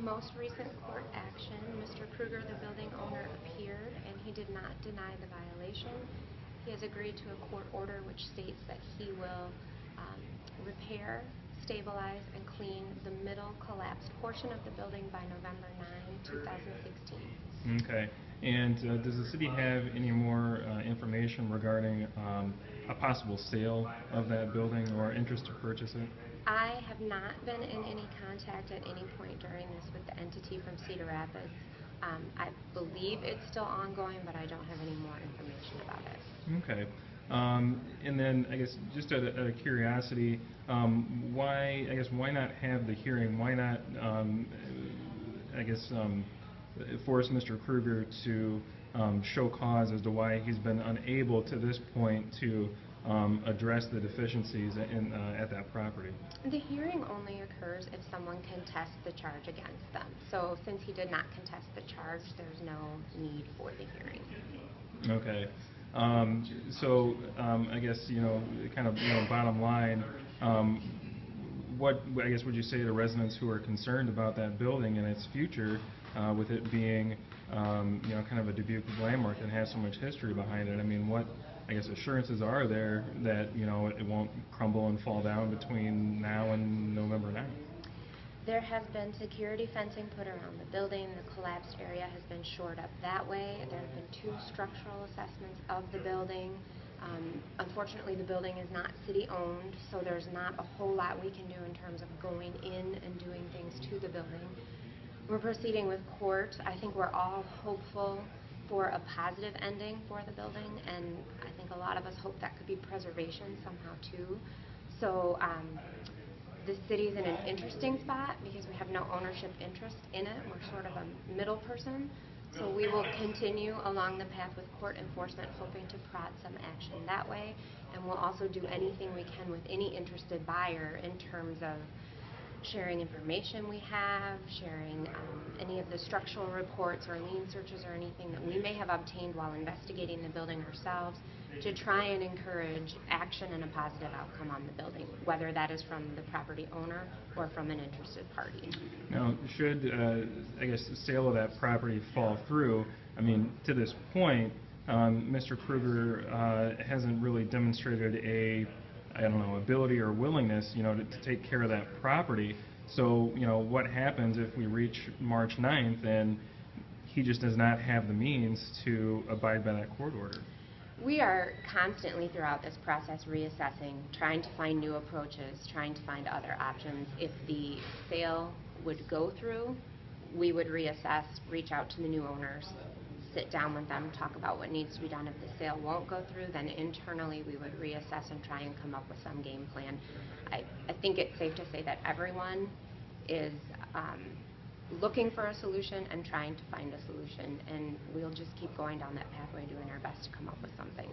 most recent court action, Mr. Kruger, the building owner, appeared and he did not deny the violation. He has agreed to a court order which states that he will repair, stabilize, and clean the middle collapsed portion of the building by November 9, 2016. Okay. And does the city have any more information regarding a possible sale of that building or interest to purchase it? I have not been in any contact at any point during this with the entity from Cedar Rapids. I believe it's still ongoing, but I don't have any more information about it. Okay. And then, I guess, just out of curiosity, why not have the hearing? Why not, force Mr. Kruger to show cause as to why he's been unable to this point to address the deficiencies at that property? The hearing only occurs if someone contests the charge against them. So since he did not contest the charge, there's no need for the hearing. Okay. I guess, bottom line, what, I guess, would you say to residents who are concerned about that building and its future, with it being, kind of a Dubuque landmark that has so much history behind it? I mean, what, I guess, assurances are there that, it won't crumble and fall down between now and November 9th? There has been security fencing put around the building. The collapsed area has been shored up that way. There have been 2 structural assessments of the building. Unfortunately, the building is not city-owned, so there's not a whole lot we can do in terms of going in and doing things to the building. We're proceeding with court. I think we're all hopeful for a positive ending for the building, and I think a lot of us hope that could be preservation somehow too. So the city's in an interesting spot because we have no ownership interest in it. We're sort of a middle person. So we will continue along the path with court enforcement, hoping to prod some action that way. And we'll also do anything we can with any interested buyer in terms of sharing information we have, sharing any of the structural reports or lien searches or anything that we may have obtained while investigating the building ourselves, to try and encourage action and a positive outcome on the building, whether that is from the property owner or from an interested party. Now, should, the sale of that property fall through, I mean, to this point, Mr. Kruger hasn't really demonstrated ability or willingness, to take care of that property. So, what happens if we reach March 9th and he just does not have the means to abide by that court order? We are constantly throughout this process reassessing, trying to find new approaches, trying to find other options. If the sale would go through, we would reassess, reach out to the new owners, sit down with them, talk about what needs to be done. If the sale won't go through, then internally we would reassess and try and come up with some game plan. I think it's safe to say that everyone is looking for a solution and trying to find a solution, and we'll just keep going down that pathway, doing our best to come up with something.